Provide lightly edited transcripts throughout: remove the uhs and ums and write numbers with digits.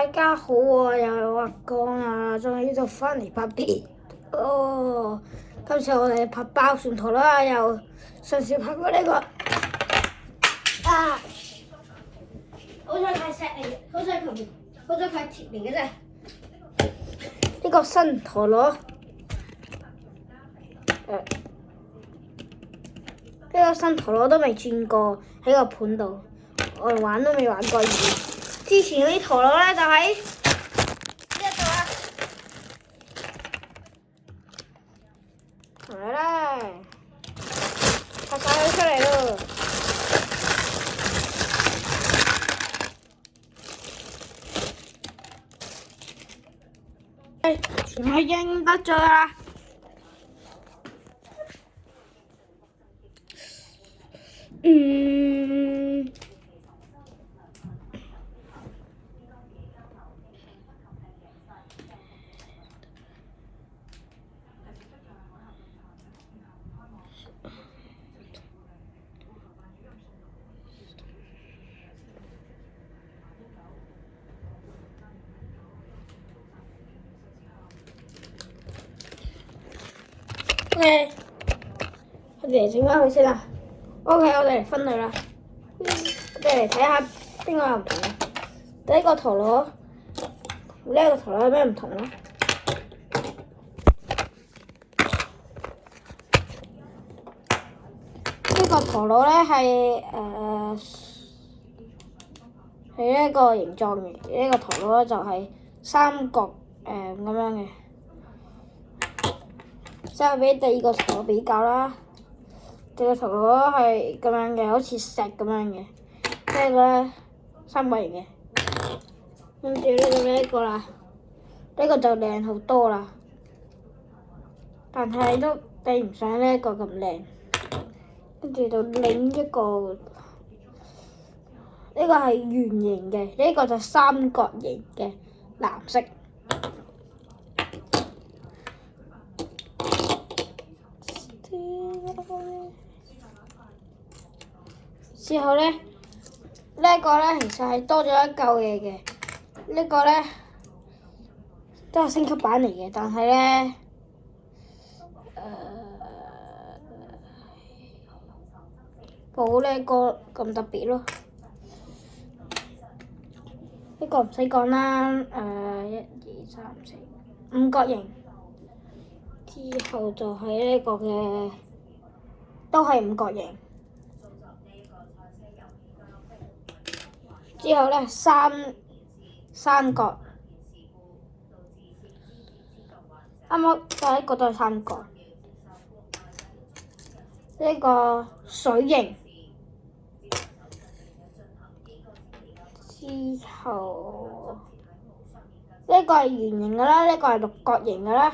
大家好啊，又係我阿江啊，終於就翻嚟拍片。今次我哋拍爆旋陀螺啦，又上次拍過呢個好彩係石嚟嘅，好彩係鐵嚟嘅啫。呢個新陀螺，呢個新陀螺都未轉過喺個盤度，我哋玩都未玩過。之前嗰啲陀螺咧就喺呢一度啦，嚟啦，拍晒佢出嚟咯！全部認得咗啦。OK，我哋嚟整翻佢先啦。OK，我哋嚟分類啦。我哋嚟睇下邊個有唔同嘅。第一個陀螺，呢一個陀螺有咩唔同咧？呢個陀螺咧係呢個形狀嘅，呢個陀螺咧就係三角咁樣嘅。之後俾第二個陀螺比較啦，第二個陀螺係咁樣嘅，好似石咁樣嘅，呢個咧三角形嘅。跟住呢度呢一個啦，呢個就靚好多啦，但係都比唔上呢一個咁靚。跟住到另一個，呢個係圓形嘅，呢個就三角形嘅藍色。之後咧，呢一個咧其實係多咗一嚿嘢嘅，呢個咧都係升級版嚟嘅，但係咧冇呢個咁特別咯。呢個唔使講啦，1、2、3、4、5角形。之後就係呢個嘅，都係五角形。之後咧三角，啱啱第一個都係三角。呢個水形，之後呢個係圓形㗎啦，呢個係六角形㗎啦。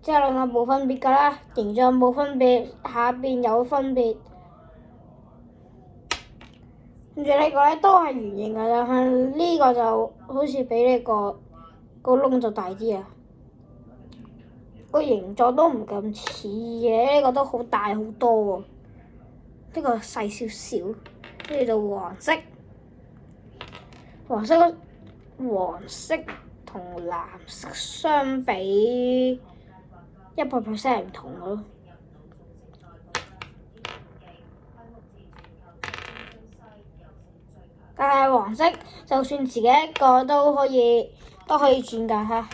之後兩個冇分別㗎啦，形狀冇分別，下邊有分別。跟住呢個咧都係圓形㗎，但係呢個就好似比呢個窿就大啲啊。個形狀都唔咁似嘅，呢個都好大好多喎。呢個細少少，跟住就黃色同藍色相比，100%唔同咯。但係黃色就算自己一個都可以轉㗎嚇。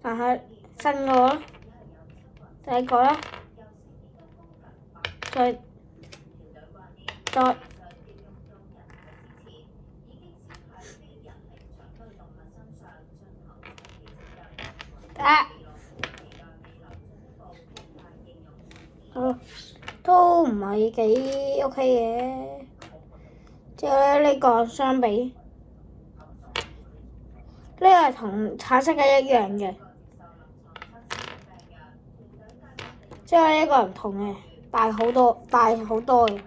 但係新個第一個咧，再都唔係幾 OK 嘅。之後咧呢個相比，呢個係同橙色嘅一樣嘅。之後呢個唔同嘅，大好多嘅。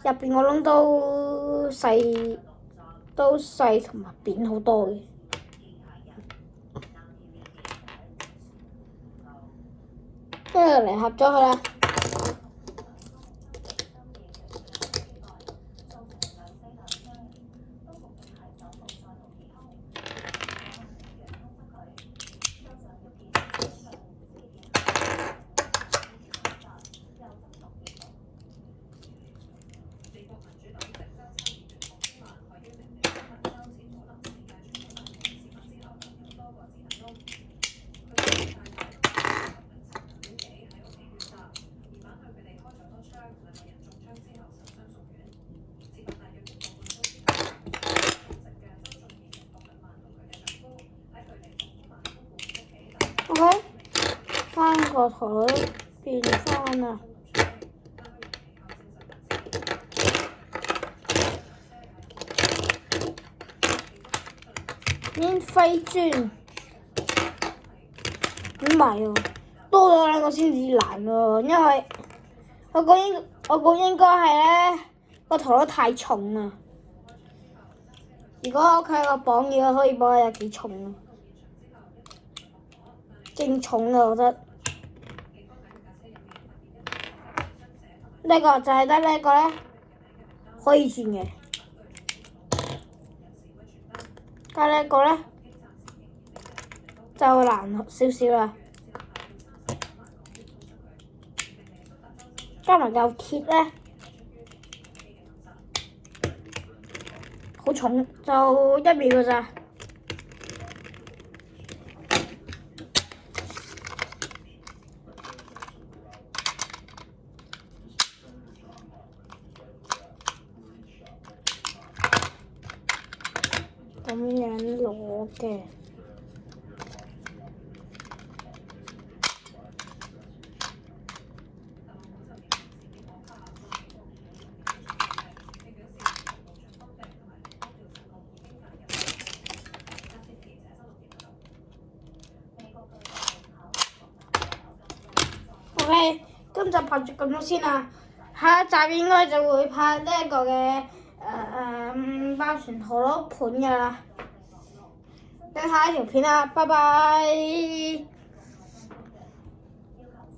入邊個窿都細同埋扁好多嘅。跟住嚟合咗佢啦。個陀螺變翻啦。煙灰磚唔係喎，多咗兩個先至難喎，因為我估應該係咧個陀螺太重啦。如果我屋企有個綁嘢，可以綁有幾重啊？勁重啊！我覺得呢個就係得呢個咧可以轉嘅，加呢個咧就難少少啦。加埋嚿鐵咧，好重，就1秒㗎咋。咁樣攞嘅。OK， 今集拍住咁多先啦，下一集應該就會拍呢一個嘅爆旋陀螺盤㗎啦。等下一條片啦，拜拜。